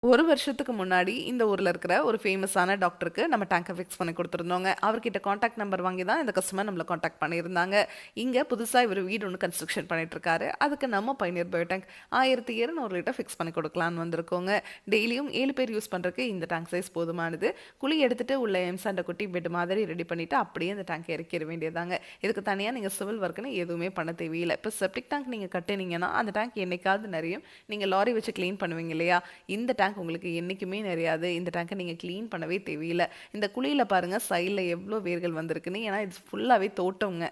ஒரு வருஷத்துக்கு முன்னாடி இந்த ஊர்ல இருக்கிற ஒரு ஃபேமஸான டாக்டருக்கு நம்ம டேங்கை ஃபிக்ஸ் பண்ணி கொடுத்துருந்தோங்க. அவர்கிட்ட காண்டாக்ட் நம்பர் வாங்கி தான் இந்த கஸ்டமர் நம்மளை காண்டாக்ட் பண்ணியிருந்தாங்க. இங்கே புதுசாக இவர் வீடு ஒன்று கன்ஸ்ட்ரக்ஷன் பண்ணிட்டு இருக்காரு. அதுக்கு நம்ம Pioneer bio tank 1200 litre fix பண்ணி கொடுக்கலான்னு வந்திருக்கோங்க. டெய்லியும் 7 பேர் யூஸ் பண்ணுறதுக்கு இந்த டேங்க் சைஸ் போதுமானது. குழி எடுத்துட்டு உள்ள எம்சாண்டை கொட்டி பெட் மாதிரி ரெடி பண்ணிட்டு அப்படியே இந்த டேங்கை இறக்கிட வேண்டியதாங்க. இதுக்கு தனியாக நீங்கள் சிவில் ஒர்க்குன்னு எதுவுமே பண்ண தேவையில்லை. இப்போ செப்டிக் டேங்க் நீங்கள் கட்டுனீங்கன்னா அந்த டேங்க் என்னைக்காவது நிறையும். நீங்கள் லாரி வச்சு க்ளீன் பண்ணுவீங்க இல்லையா, இந்த டேங்க் உங்களுக்கு என்றைக்குமே நிறையாது. இந்த டேங்கை நீங்கள் க்ளீன் பண்ணவே தேவையில்லை. இந்த குழியில் பாருங்கள் சைடில் எவ்வளோ வேர்கள் வந்திருக்குன்னு. ஏன்னா இது ஃபுல்லாகவே தோட்டங்க.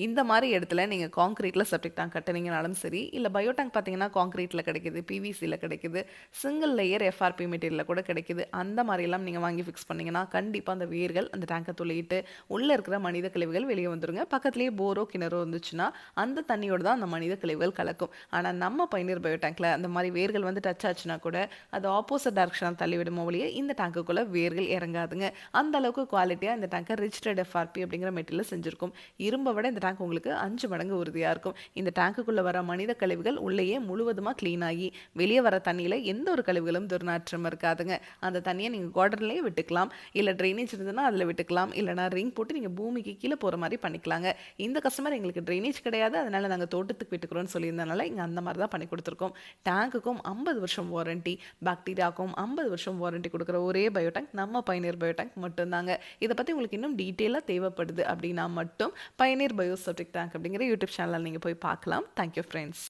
இந்த மாதிரி இடத்துல நீங்கள் காங்க்ரீட்டில் செப்டிக் டேங்க் கட்டுனீங்கனாலும் சரி, இல்லை பயோ டேங்க் பார்த்தீங்கன்னா காங்க்ரீட்டில் கிடைக்குது, பிவிசியில் கிடைக்குது, சிங்கிள் லேயர் எஃப்ஆர்பி மெட்டீரியலில் கூட கிடைக்குது. அந்த மாதிரிலாம் நீங்கள் வாங்கி ஃபிக்ஸ் பண்ணிங்கன்னா கண்டிப்பாக அந்த வேர்கள் அந்த டேங்கை துளையிட்டு உள்ளே இருக்கிற மனித கழிவுகள் வெளியே வந்துருங்க. பக்கத்துலேயே போரோ கிணறோ இருந்துச்சுன்னா அந்த தண்ணியோடு தான் அந்த மனித கழிவுகள் கலக்கும். ஆனால் நம்ம பைனியர் பயோ டேங்க்கில் அந்த மாதிரி வேர்கள் வந்து டச் ஆச்சுன்னா கூட அது ஆப்போசிட் டைரக்ஷனில் தள்ளிவிடும் ஒழிய இந்த டேங்குக்குள்ளே வேர்கள் இறங்காதுங்க. அந்த அளவுக்கு குவாலிட்டியாக இந்த டேங்கை ரிச்டட் எஃப்ஆர்பி அப்படிங்கிற மெட்டீரியல் செஞ்சுருக்கும். இரும்பை விட இந்த டேங்க் உங்களுக்கு 5 மடங்கு உறுதியாக இருக்கும். இந்த டேங்குக்குள்ளே வர மனித கழிவுகள் உள்ளேயே முழுவதுமாக க்ளீன் ஆகி வெளியே வர தண்ணியில் எந்த ஒரு கழிவுகளும் துர்நாற்றம் இருக்காதுங்க. அந்த தண்ணியை நீங்கள் கார்டன்லேயே விட்டுக்கலாம், இல்லை ட்ரைனேஜ் இருந்ததுன்னா அதில் விட்டுக்கலாம், இல்லைனா ரிங் போட்டு நீங்கள் பூமிக்கு கீழே போகிற மாதிரி பண்ணிக்கலாங்க. இந்த கஸ்டமர் எங்களுக்கு ட்ரைனேஜ் கிடையாது, அதனால் நாங்கள் தோட்டத்துக்கு விட்டுக்கிறோன்னு சொல்லியிருந்தனால இங்கே அந்த மாதிரி தான் பண்ணி கொடுத்துருக்கோம். டேங்குக்கும் 50 வருஷம் வாரண்டி, பாக்டீரியாவுக்கும் 50 வருஷம் வாரண்டி கொடுக்குற ஒரே பயோ டேங்க் நம்ம பைனியர் பயோ டேங்க் மட்டும்தாங்க. இதை பற்றி உங்களுக்கு இன்னும் டீட்டெயிலாக தேவைப்படுது அப்படின்னா மட்டும் பைனியர் பயோ செப்டிக் டேங்க் அப்படிங்கிற யூடியூப் சேனலில் நீங்கள் போய் பார்க்கலாம். Thank you friends.